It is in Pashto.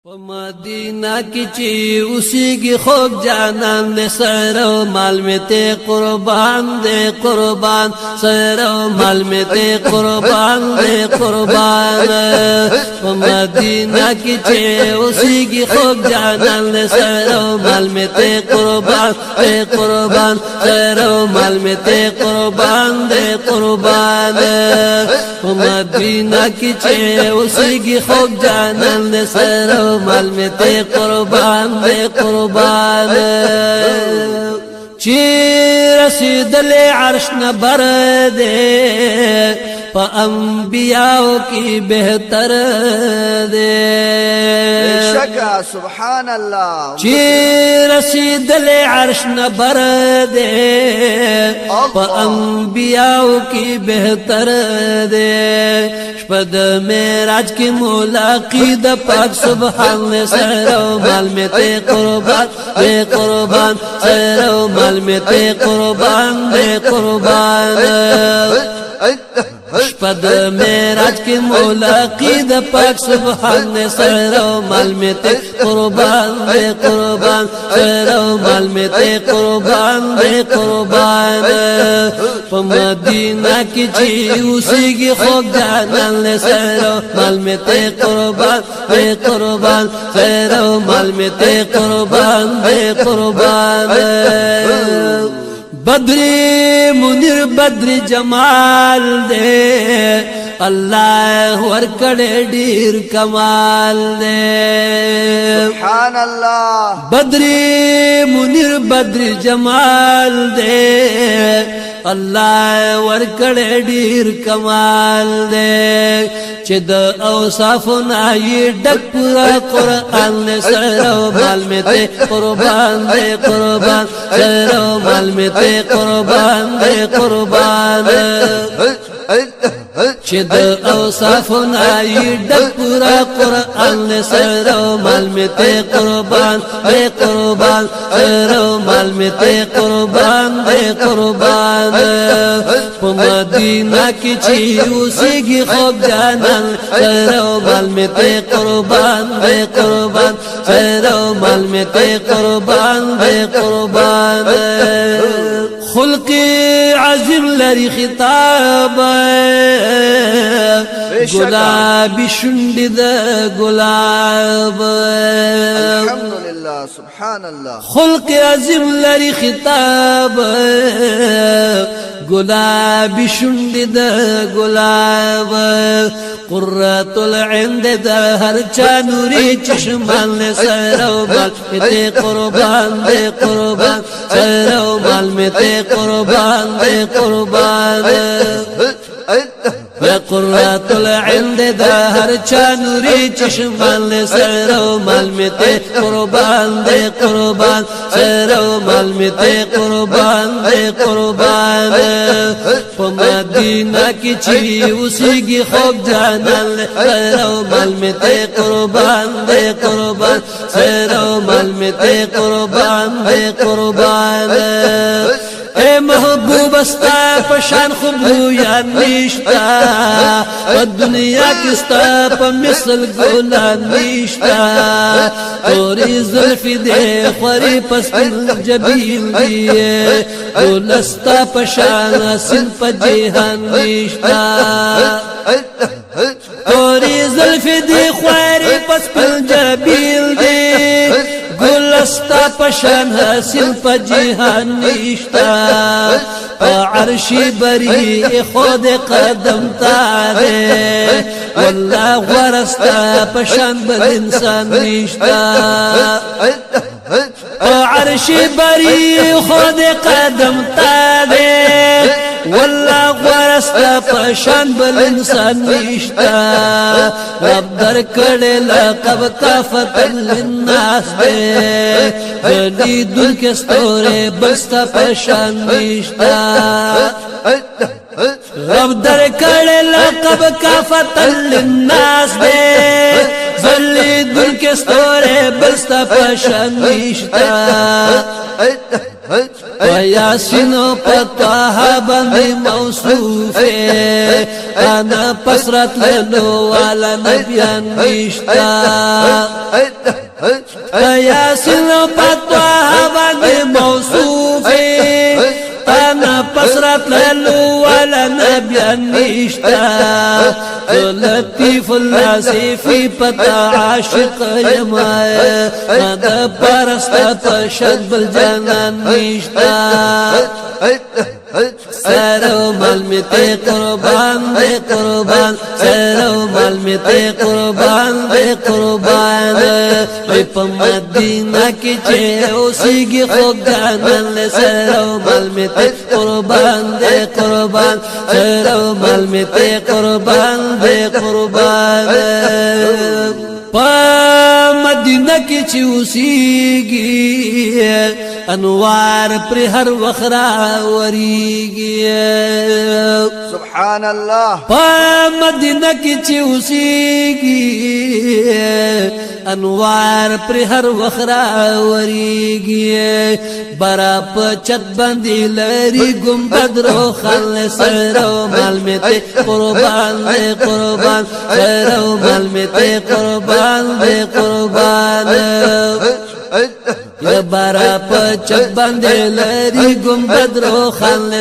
مدینہ کی چی اسی کی خوب جانان دے سر و مال میں تے قربان دے قربان سر و مال میں تے قربان دے قربان مدینہ کی چی اسی کی خوب جانان دے سر و مال میں تے قربان دے قربان سر و مال میں تے قربان دے قربان مدینہ کی چی اسی کی خوب جانان دے سر و مال میں تے قربان دے قربان چی رسید لے عرش نبر دے پا انبیاء کی بہتر دے شکا سبحان اللہ چی رسید لے عرش نبر دے پا انبیاء کی بہتر دے شپد میراج کی ملاقی دا پاک سبحان دے سر و مال میں تے قربان دے قربان سر و مال میں تے قربان دے قربان شپد میراج کی ملاقی دا پاک سبحان دے سر و مال میں تے قربان دے قربان سر و مال میں تے قربان دے قربان مدینہ کی چی اسی کی خوب جانان دے سر و مال میں تے قربان دے قربان سر و مال میں تے قربان دے قربان بدری منیر بدری جمال دے اللہ ورکڑے ڈیر کمال دے سبحان اللہ بدری منیر بدری جمال دے اللہ ورکڑے ڈیر کمال دے چد اوصافنا یہ ڈک پورا قرآن دے سر و مال میں تے قربان دے قربان سر و مال میں تے قربان دے قربان چد اوصافنا یہ ڈک پورا قرآن دے سر و مال میں تے قربان دے قربان سر و مال میں تے قربان دے قربان مدینہ کی چی اسی کی خوب جانان سر و مال میں تے قربان دے قربان سر و مال میں تے قربان دے قربان خلقی عظیم لری خطاب گلابی شنڈی دا گلاب الحمدللہ سبحان اللہ خلق عظیم لری خطاب گلابی شنڈی دا گلاب قرۃ العین دا ہر چا نوری چشمان لے سر و مال میں تے قربان دے قربان سر و مال میں تے قربان دے قربان قرۃ العین دا ہر چا نوری چشمان لے سر و مال میں تے قربان دے قربان سر و مال میں تے قربان دے قربان مدینہ کی چی اسی کی خوب جانان لے سر و مال میں تے قربان دے قربان سر و مال میں تے قربان دے قربان اے محبوب استا پشان خوبو یا نیشتا و دنیا کستا پا مثل گولا نیشتا توری ظلفی دے خوری پس پل جبیل دیئے گولستا پشان سن پا جیہان نیشتا توری ظلفی دے خوری پس پل جبیل دیئے گلستا پشان حاصل پا جہان نیشتا پا عرشی بری خود قدم تارے واللہ غرستا پشان بل انسان نیشتا پا عرشی بری خود قدم تارے واللہ غرستا پشان بل انسان نیشتا رب در کڑے لقب کافتن للناس دے بنی دل کے ستورے بستا پشان نیشتا رب در کڑے لقب کافتن للناس دے بنی دل کے ستورے بستا پشان نیشتا و یاسین و پتاہ بندی موصوف ہے انا پسرت لنو والا نبیان نشتا یاسین پتوہ باندې موصوفی انا پسرت لنو والا نبیان نشتا لطیف الناصفی پتا عاشق یمایا مدى پرستا پشد بالجنان نشتا سرو مال می تے قربان دے قربان سرو مال می تے قربان دے قربان وی پا مدینہ کی چے اوسیگی خوگانن لے سرو مال می تے قربان دے قربان سرو مال می تے قربان دے قربان پا مدینہ کی چے اوسیگی انوار پر ہر وخرا وریگی سبحان اللہ پا مدینہ کی چی اسیگی انوار پر ہر وخرا وریگی برا پا چت بندی لری گمبد روخان سرو مال میں تے قربان دے قربان سرو مال میں تے قربان دے قربان یا بارا پا چک باندے لری گمبد روخان